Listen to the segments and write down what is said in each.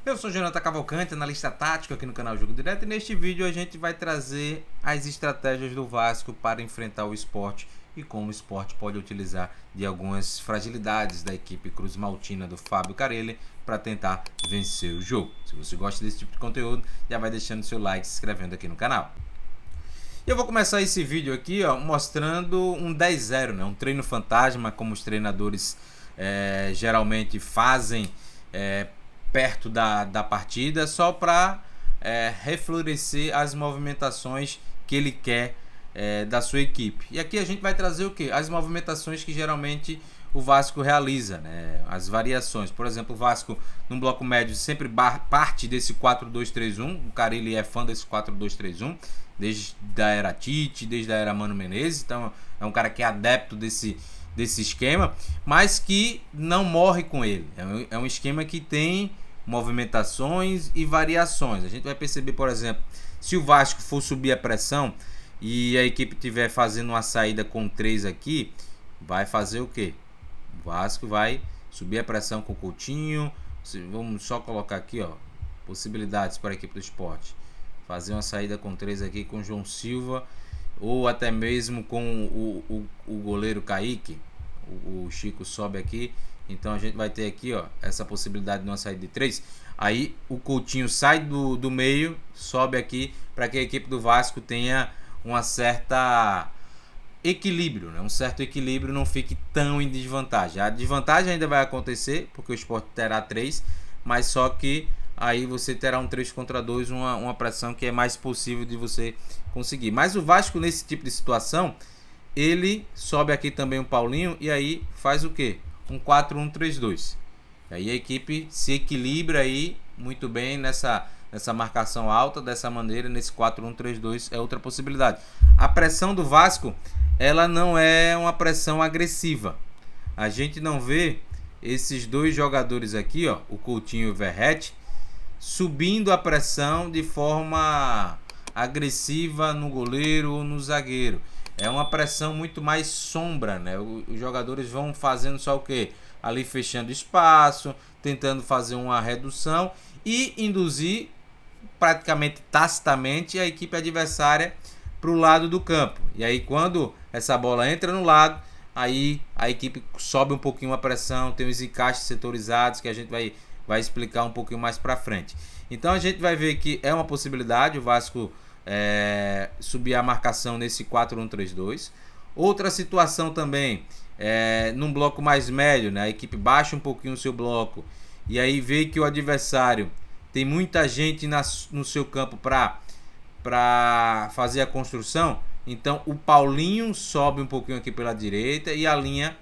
Eu sou Jonathan Cavalcante, analista tático aqui no canal Jogo Direto, e neste vídeo a gente vai trazer as estratégias do Vasco para enfrentar o Sport e como o Sport pode utilizar de algumas fragilidades da equipe Cruz Maltina do Fábio Carelli para tentar vencer o jogo. Se você gosta desse tipo de conteúdo, já vai deixando seu like e se inscrevendo aqui no canal. E eu vou começar esse vídeo aqui mostrando um 10-0, né? Um treino fantasma, como os treinadores geralmente fazem perto da partida, só para reflorescer as movimentações que ele quer da sua equipe. E aqui a gente vai trazer o que? As movimentações que geralmente o Vasco realiza, né? As variações. Por exemplo, o Vasco no bloco médio sempre parte desse 4-2-3-1. O Carelli é fã desse 4-2-3-1 desde a era Tite, desde a era Mano Menezes. Então é um cara que é adepto desse esquema, mas que não morre com ele. É um esquema que tem movimentações e variações. A gente vai perceber, por exemplo, se o Vasco for subir a pressão e a equipe estiver fazendo uma saída com 3 aqui, vai fazer o quê? O Vasco vai subir a pressão com o Coutinho. Vamos só colocar aqui, possibilidades para a equipe do Sport. Fazer uma saída com 3 aqui com o João Silva, ou até mesmo com o goleiro Kaique. O Chico sobe aqui, então a gente vai ter aqui essa possibilidade de uma saída de 3. Aí o Coutinho sai do meio, sobe aqui para que a equipe do Vasco tenha uma certa equilíbrio, né? Um certo equilíbrio, não fique tão em desvantagem. A desvantagem ainda vai acontecer porque o Sport terá 3, mas só que aí você terá um 3 contra 2, uma pressão que é mais possível de você conseguir. Mas o Vasco, nesse tipo de situação, ele sobe aqui também o Paulinho e aí faz o que? Um 4-1-3-2. Aí a equipe se equilibra aí muito bem nessa marcação alta, dessa maneira, nesse 4-1-3-2 é outra possibilidade. A pressão do Vasco, ela não é uma pressão agressiva. A gente não vê esses dois jogadores aqui, o Coutinho e o Verratti, subindo a pressão de forma agressiva no goleiro ou no zagueiro. É uma pressão muito mais sombra, né? Os jogadores vão fazendo só o quê? Ali fechando espaço, tentando fazer uma redução e induzir praticamente tacitamente a equipe adversária para o lado do campo. E aí quando essa bola entra no lado, aí a equipe sobe um pouquinho a pressão, tem os encaixes setorizados que a gente vai explicar um pouquinho mais para frente. Então a gente vai ver que é uma possibilidade o Vasco subir a marcação nesse 4-1-3-2. Outra situação também, num bloco mais médio, né? A equipe baixa um pouquinho o seu bloco e aí vê que o adversário tem muita gente no seu campo para fazer a construção. Então o Paulinho sobe um pouquinho aqui pela direita e alinha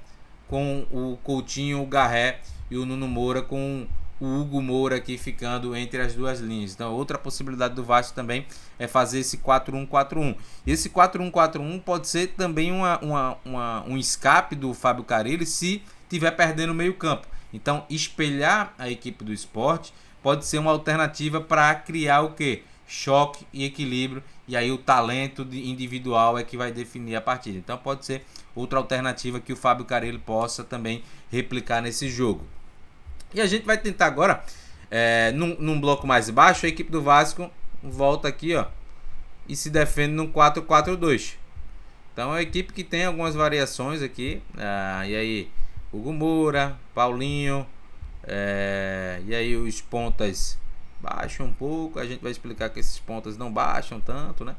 com o Coutinho, o Garré e o Nuno Moura, com o Hugo Moura aqui ficando entre as duas linhas. Então outra possibilidade do Vasco também é fazer esse 4-1-4-1. Esse 4-1-4-1 pode ser também um escape do Fábio Carelli se estiver perdendo o meio campo. Então espelhar a equipe do Sport pode ser uma alternativa para criar o que? Choque e equilíbrio, e aí o talento individual é que vai definir a partida. Então pode ser outra alternativa que o Fábio Carelli possa também replicar nesse jogo. E a gente vai tentar agora, num bloco mais baixo, a equipe do Vasco volta aqui e se defende num 4-4-2. Então é uma equipe que tem algumas variações aqui. E aí Hugo Moura, Paulinho, e aí os pontas baixam um pouco. A gente vai explicar que esses pontas não baixam tanto, né?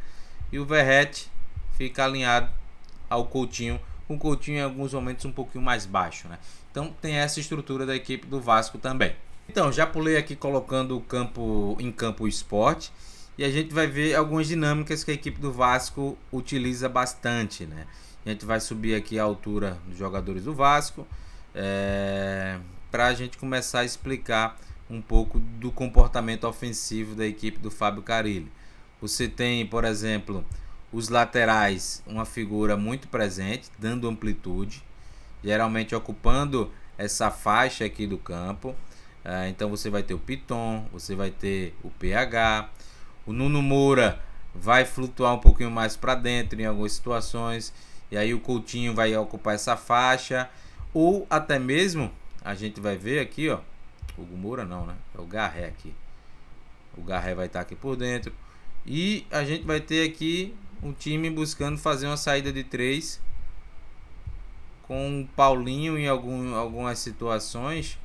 E o Verratti fica alinhado ao Coutinho, com o Coutinho em alguns momentos um pouquinho mais baixo, né? Então tem essa estrutura da equipe do Vasco também. Então já pulei aqui colocando em campo o Sport, e a gente vai ver algumas dinâmicas que a equipe do Vasco utiliza bastante, né? A gente vai subir aqui a altura dos jogadores do Vasco, para a gente começar a explicar um pouco do comportamento ofensivo da equipe do Fábio Carelli. Você tem, por exemplo, os laterais, uma figura muito presente, dando amplitude, geralmente ocupando essa faixa aqui do campo. Então você vai ter o Piton, você vai ter o PH, o Nuno Moura vai flutuar um pouquinho mais para dentro em algumas situações, e aí o Coutinho vai ocupar essa faixa, ou até mesmo a gente vai ver aqui Hugo Moura não, né? É o Garré aqui. O Garré vai estar aqui por dentro. E a gente vai ter aqui um time buscando fazer uma saída de 3 com o Paulinho em algumas situações.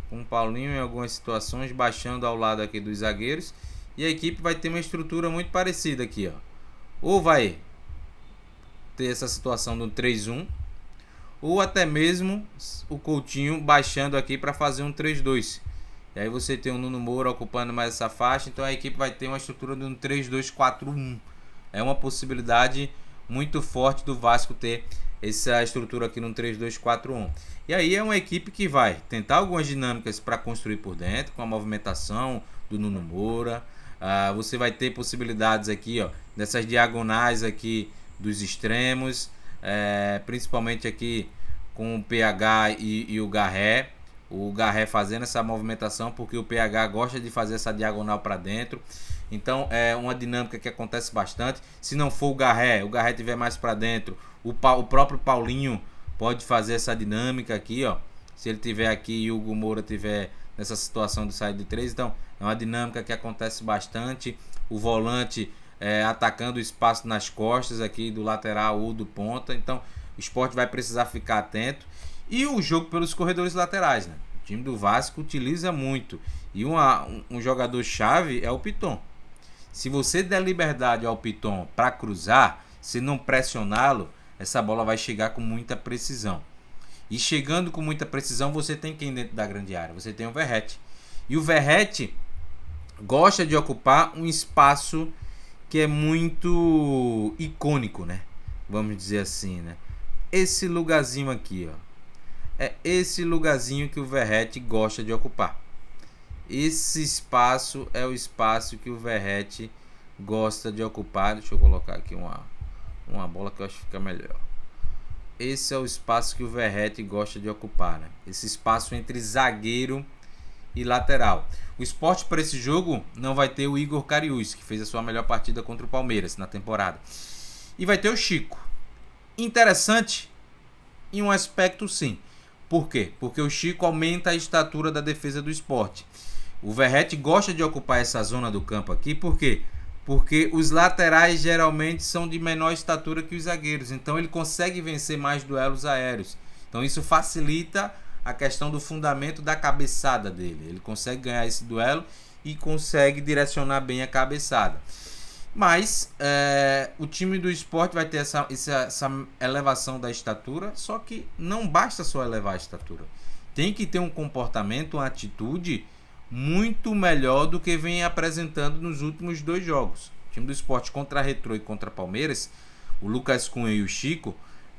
Com o Paulinho em algumas situações, baixando ao lado aqui dos zagueiros. E a equipe vai ter uma estrutura muito parecida aqui, ó. Ou vai ter essa situação do 3-1, ou até mesmo o Coutinho baixando aqui para fazer um 3-2. E aí você tem o Nuno Moura ocupando mais essa faixa, então a equipe vai ter uma estrutura de um 3-2-4-1. É uma possibilidade muito forte do Vasco ter essa estrutura aqui no 3-2-4-1. E aí é uma equipe que vai tentar algumas dinâmicas para construir por dentro, com a movimentação do Nuno Moura. Você vai ter possibilidades aqui, ó, dessas diagonais aqui dos extremos, principalmente aqui com o PH e o Garré. O Garré fazendo essa movimentação porque o PH gosta de fazer essa diagonal para dentro. Então é uma dinâmica que acontece bastante. Se não for o Garré estiver mais para dentro, o próprio Paulinho pode fazer essa dinâmica aqui, ó. Se ele tiver aqui e o Hugo Moura tiver nessa situação de saída de 3, então é uma dinâmica que acontece bastante. O volante atacando o espaço nas costas aqui do lateral ou do ponta. Então o Sport vai precisar ficar atento. E o jogo pelos corredores laterais, né? O time do Vasco utiliza muito. E um jogador-chave é o Piton. Se você der liberdade ao Piton para cruzar, se não pressioná-lo, essa bola vai chegar com muita precisão. E chegando com muita precisão, você tem quem dentro da grande área? Você tem o Verratti. E o Verratti gosta de ocupar um espaço que é muito icônico, né? Vamos dizer assim, né? Esse lugarzinho aqui, ó. É esse lugarzinho que o Verratti gosta de ocupar. Esse espaço é o espaço que o Verratti gosta de ocupar. Deixa eu colocar aqui uma bola que eu acho que fica melhor. Esse é o espaço que o Verratti gosta de ocupar, né? Esse espaço entre zagueiro e lateral. O Sport para esse jogo não vai ter o Igor Cariús, que fez a sua melhor partida contra o Palmeiras na temporada. E vai ter o Chico. Interessante em um aspecto, sim. Por quê? Porque o Chico aumenta a estatura da defesa do Sport. O Verratti gosta de ocupar essa zona do campo aqui, por quê? Porque os laterais geralmente são de menor estatura que os zagueiros, então ele consegue vencer mais duelos aéreos. Então isso facilita a questão do fundamento da cabeçada dele. Ele consegue ganhar esse duelo e consegue direcionar bem a cabeçada. Mas o time do Sport vai ter essa elevação da estatura, só que não basta só elevar a estatura. Tem que ter um comportamento, uma atitude muito melhor do que vem apresentando nos últimos 2 jogos. O time do Sport contra a Retrô e contra a Palmeiras, o Lucas Cunha e o Chico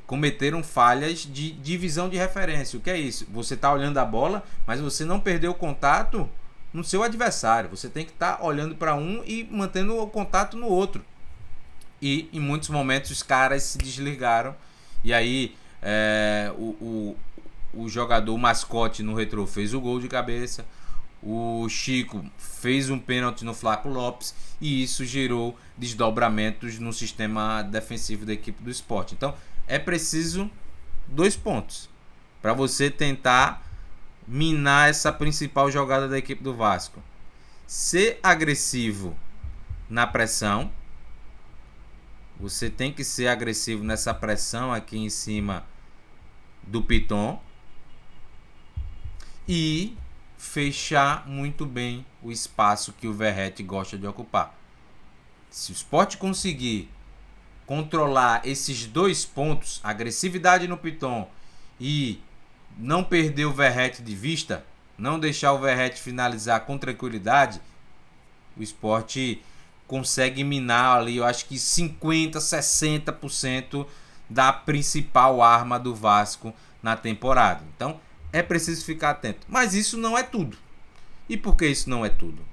cometeram falhas de divisão de referência. O que é isso? Você está olhando a bola, mas você não perdeu o contato no seu adversário. Você tem que estar olhando para um e mantendo o contato no outro. E em muitos momentos os caras se desligaram. E aí o jogador, o mascote no Retrô, fez o gol de cabeça. O Chico fez um pênalti no Flaco Lopes. E isso gerou desdobramentos no sistema defensivo da equipe do Sport. Então é preciso 2 pontos para você tentar minar essa principal jogada da equipe do Vasco. Ser agressivo na pressão. Você tem que ser agressivo nessa pressão aqui em cima do Piton. E fechar muito bem o espaço que o Verratti gosta de ocupar. Se o Sport conseguir controlar esses 2 pontos, agressividade no Piton e não perder o Verratti de vista, não deixar o Verratti finalizar com tranquilidade, o Sport consegue minar ali, eu acho que 50%, 60% da principal arma do Vasco na temporada. Então é preciso ficar atento. Mas isso não é tudo. E por que isso não é tudo?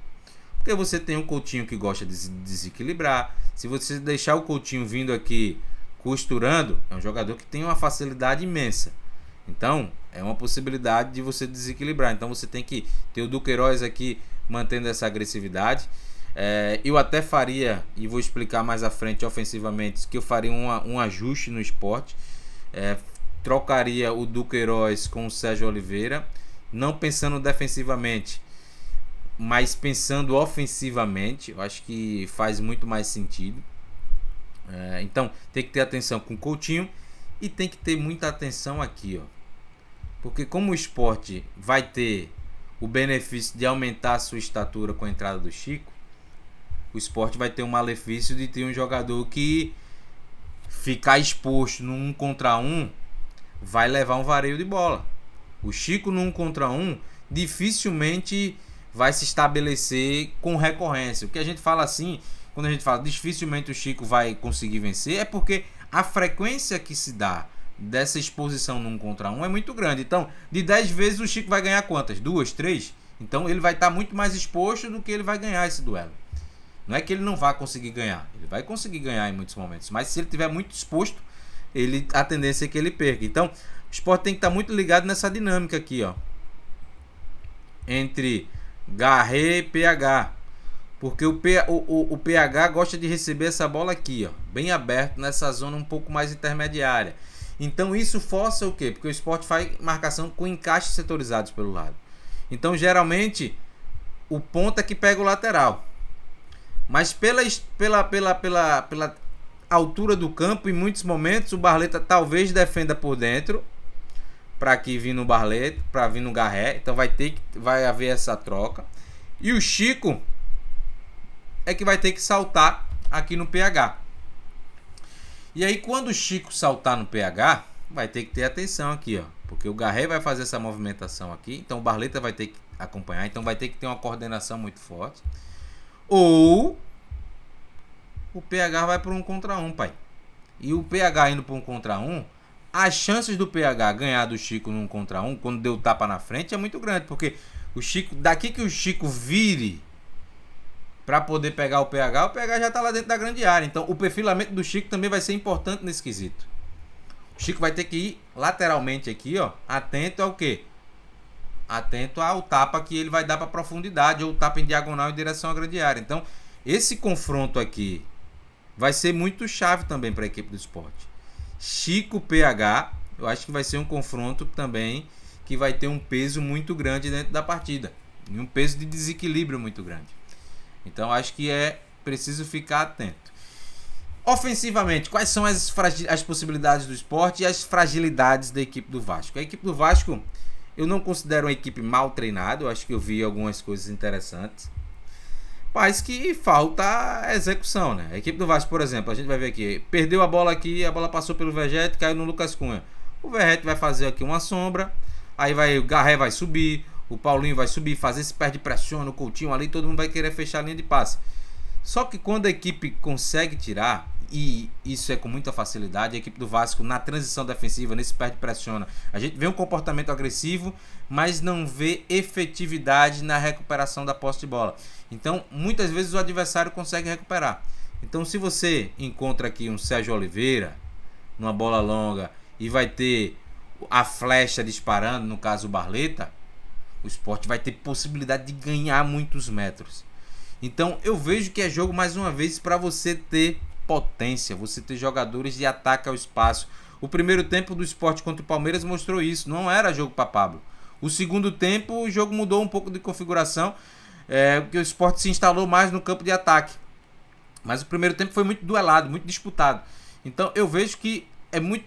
Porque você tem um Coutinho que gosta de desequilibrar. Se você deixar o Coutinho vindo aqui costurando, é um jogador que tem uma facilidade imensa. Então é uma possibilidade de você desequilibrar. Então você tem que ter o Duqueiroz aqui mantendo essa agressividade. Eu até faria, e vou explicar mais à frente ofensivamente, que eu faria um ajuste no Sport. trocaria o Duqueiroz com o Sérgio Oliveira, não pensando defensivamente, mas pensando ofensivamente. Eu acho que faz muito mais sentido. Então tem que ter atenção com o Coutinho e tem que ter muita atenção aqui, ó, porque como o Sport vai ter o benefício de aumentar a sua estatura com a entrada do Chico, o Sport vai ter o malefício de ter um jogador que ficar exposto no 1 contra 1 vai levar um vareio de bola. O Chico no 1 contra 1 dificilmente vai se estabelecer com recorrência. O que a gente fala assim, quando a gente fala dificilmente o Chico vai conseguir vencer, é porque a frequência que se dá dessa exposição no 1 contra 1 é muito grande. Então, de 10 vezes o Chico vai ganhar quantas? 2, 3? Então ele vai estar muito mais exposto do que ele vai ganhar esse duelo. Não é que ele não vai conseguir ganhar, ele vai conseguir ganhar em muitos momentos, mas se ele estiver muito exposto, a tendência é que ele perca. Então, o Sport tem que estar muito ligado nessa dinâmica aqui, ó, entre Garré e PH, porque o PH gosta de receber essa bola aqui, ó, bem aberto nessa zona um pouco mais intermediária. Então isso força o quê? Porque o Sport faz marcação com encaixes setorizados pelo lado. Então geralmente o ponta que pega o lateral, mas pela altura do campo, em muitos momentos o Barleta talvez defenda por dentro para que vir no Barleta, para vir no Garré. Então vai haver essa troca. E o Chico é que vai ter que saltar aqui no PH. E aí quando o Chico saltar no PH, vai ter que ter atenção aqui, ó, porque o Garré vai fazer essa movimentação aqui, então o Barleta vai ter que acompanhar, então vai ter que ter uma coordenação muito forte. Ou o PH vai para um contra um, pai. E o PH indo para um contra um, as chances do PH ganhar do Chico num contra um, quando deu tapa na frente, é muito grande, porque o Chico, daqui que o Chico vire para poder pegar o PH já está lá dentro da grande área. Então o perfilamento do Chico também vai ser importante nesse quesito. O Chico vai ter que ir lateralmente aqui, ó, atento ao quê? Atento ao tapa que ele vai dar para profundidade, ou tapa em diagonal em direção à grande área. Então esse confronto aqui vai ser muito chave também para a equipe do Sport. Chico PH, eu acho que vai ser um confronto também que vai ter um peso muito grande dentro da partida, e um peso de desequilíbrio muito grande. Então acho que é preciso ficar atento. Ofensivamente, quais são as possibilidades do Sport e as fragilidades da equipe do Vasco? A equipe do Vasco eu não considero uma equipe mal treinada, eu acho que eu vi algumas coisas interessantes, mas que falta execução, né? A equipe do Vasco, por exemplo, a gente vai ver aqui, perdeu a bola aqui, a bola passou pelo Verratti, caiu no Lucas Cunha. O Verratti vai fazer aqui uma sombra, aí o Garré vai subir, o Paulinho vai subir, fazer esse perde pressiona, o Coutinho ali, todo mundo vai querer fechar a linha de passe. Só que quando a equipe consegue tirar, e isso é com muita facilidade, a equipe do Vasco na transição defensiva, nesse perde pressiona, a gente vê um comportamento agressivo, mas não vê efetividade na recuperação da posse de bola. Então muitas vezes o adversário consegue recuperar. Então se você encontra aqui um Sérgio Oliveira numa bola longa e vai ter a flecha disparando, no caso o Barleta, o Sport vai ter possibilidade de ganhar muitos metros. Então eu vejo que é jogo mais uma vez para você ter potência, você ter jogadores de ataque ao espaço. O primeiro tempo do Sport contra o Palmeiras mostrou isso, não era jogo para Pablo. O segundo tempo o jogo mudou um pouco de configuração, porque o Sport se instalou mais no campo de ataque. Mas o primeiro tempo foi muito duelado, muito disputado. Então eu vejo que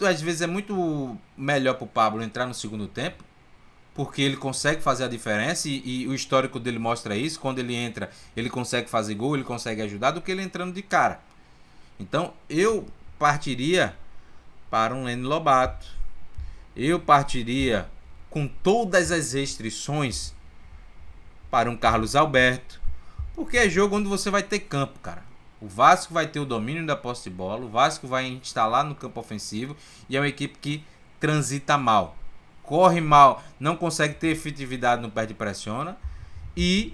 às vezes é muito melhor para o Pablo entrar no segundo tempo, porque ele consegue fazer a diferença e o histórico dele mostra isso. Quando ele entra, ele consegue fazer gol, ele consegue ajudar, do que ele entrando de cara. Então eu partiria para um Lene Lobato, eu partiria com todas as restrições para um Carlos Alberto, porque é jogo onde você vai ter campo, cara. O Vasco vai ter o domínio da posse de bola, o Vasco vai instalar no campo ofensivo, e é uma equipe que transita mal, corre mal, não consegue ter efetividade no perde pressiona e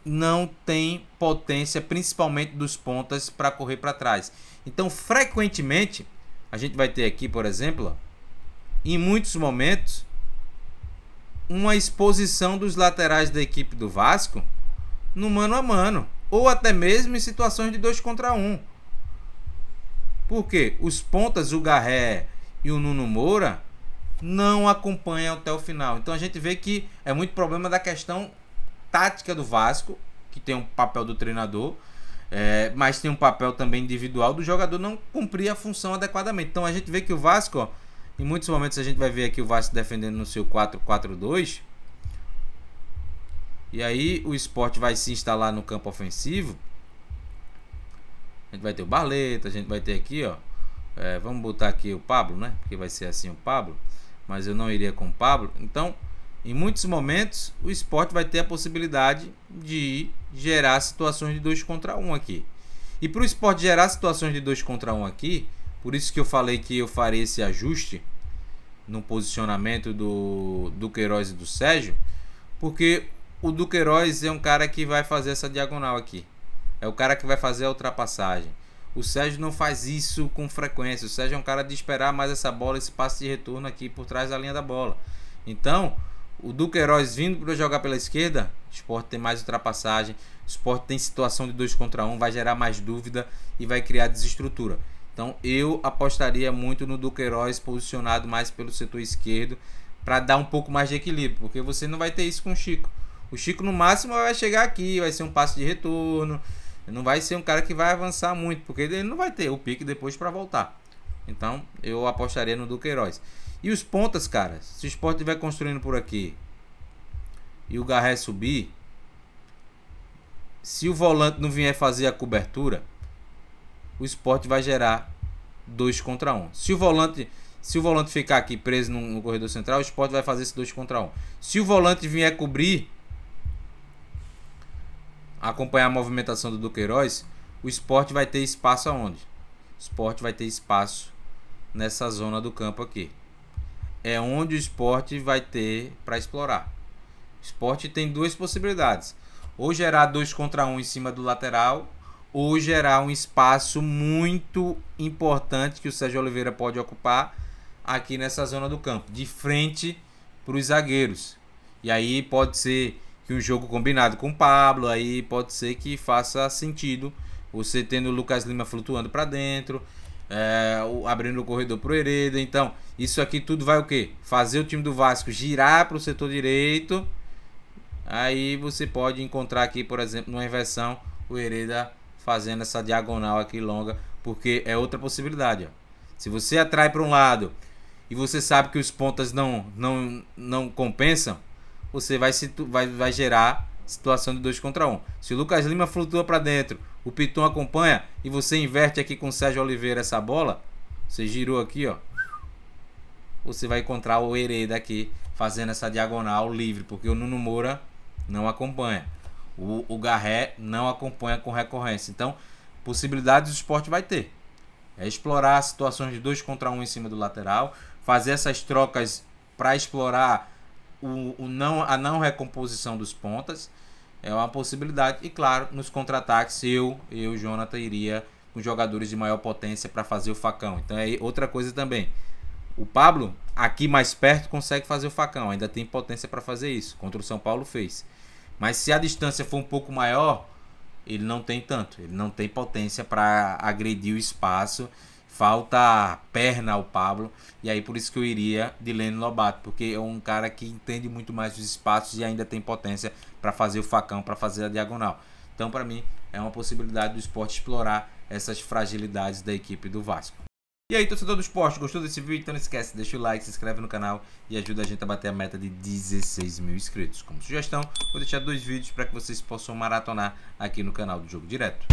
não tem potência, principalmente dos pontas, para correr para trás. Então frequentemente a gente vai ter aqui, por exemplo, em muitos momentos, uma exposição dos laterais da equipe do Vasco no mano a mano, ou até mesmo em situações de 2 contra 1. Porque os pontas, o Garré e o Nuno Moura não acompanham até o final. Então a gente vê que é muito problema da questão tática do Vasco, que tem um papel do treinador, mas tem um papel também individual do jogador não cumprir a função adequadamente. Então a gente vê que o Vasco, ó, em muitos momentos a gente vai ver aqui o Vasco defendendo no seu 4-4-2. E aí o Sport vai se instalar no campo ofensivo. A gente vai ter o Barleta, a gente vai ter aqui, ó. Vamos botar aqui o Pablo, né? Porque vai ser assim o Pablo. Mas eu não iria com o Pablo. Então, em muitos momentos, o Sport vai ter a possibilidade de gerar situações de 2 contra 1 aqui. E para o Sport gerar situações de 2 contra 1 aqui, por isso que eu falei que eu faria esse ajuste no posicionamento do Queiroz e do Sérgio, porque o Duqueiroz é um cara que vai fazer essa diagonal aqui. É o cara que vai fazer a ultrapassagem. O Sérgio não faz isso com frequência. O Sérgio é um cara de esperar mais essa bola, esse passe de retorno aqui por trás da linha da bola. Então, o Duqueiroz vindo para jogar pela esquerda, o Sport tem mais ultrapassagem, o Sport tem situação de 2 contra 1, vai gerar mais dúvida e vai criar desestrutura. Então, eu apostaria muito no Duqueiroz posicionado mais pelo setor esquerdo para dar um pouco mais de equilíbrio, porque você não vai ter isso com o Chico. O Chico no máximo vai chegar aqui, vai ser um passe de retorno. Não vai ser um cara que vai avançar muito, porque ele não vai ter o pique depois para voltar. Então, eu apostaria no Duqueiroz. E os pontas, cara, se o Sport estiver construindo por aqui e o Garré subir, se o volante não vier fazer a cobertura, o Sport vai gerar 2 contra 1. Se o volante ficar aqui preso no corredor central, o Sport vai fazer esse 2 contra 1. Se o volante vier cobrir, acompanhar a movimentação do Duqueiroz, o Sport vai ter espaço aonde? O Sport vai ter espaço nessa zona do campo aqui. É onde o Sport vai ter para explorar. O Sport tem 2 possibilidades: ou gerar 2 contra 1 em cima do lateral, ou gerar um espaço muito importante que o Sérgio Oliveira pode ocupar aqui nessa zona do campo, de frente para os zagueiros. E aí pode ser que um jogo combinado com o Pablo, aí pode ser que faça sentido você tendo o Lucas Lima flutuando para dentro, abrindo o corredor para o Hereda. Então, isso aqui tudo vai o quê? Fazer o time do Vasco girar para o setor direito. Aí você pode encontrar aqui, por exemplo, numa inversão, o Hereda fazendo essa diagonal aqui longa, porque é outra possibilidade, ó. Se você atrai para um lado e você sabe que os pontas não compensam, você vai gerar situação de 2 contra 1. Se o Lucas Lima flutua para dentro, o Piton acompanha e você inverte aqui com o Sérgio Oliveira essa bola, você girou aqui, ó, você vai encontrar o Hereda aqui fazendo essa diagonal livre, porque o Nuno Moura não acompanha, o Garré não acompanha com recorrência. Então, possibilidades do Sport vai ter. É explorar situações de 2 contra 1 em cima do lateral, fazer essas trocas para explorar a não recomposição dos pontas, é uma possibilidade. E claro, nos contra-ataques eu Jonathan, iria com jogadores de maior potência para fazer o facão. Então é outra coisa também. O Pablo, aqui mais perto, consegue fazer o facão, ainda tem potência para fazer isso. Contra o São Paulo fez. Mas se a distância for um pouco maior, ele não tem tanto, ele não tem potência para agredir o espaço. Falta perna ao Pablo, e aí por isso que eu iria de Leno Lobato, porque é um cara que entende muito mais os espaços e ainda tem potência para fazer o facão, para fazer a diagonal. Então, para mim, é uma possibilidade do Sport explorar essas fragilidades da equipe do Vasco. E aí, torcedor do Sport, gostou desse vídeo? Então não esquece, deixa o like, se inscreve no canal e ajuda a gente a bater a meta de 16 mil inscritos. Como sugestão, vou deixar 2 vídeos para que vocês possam maratonar aqui no canal do Jogo Direto.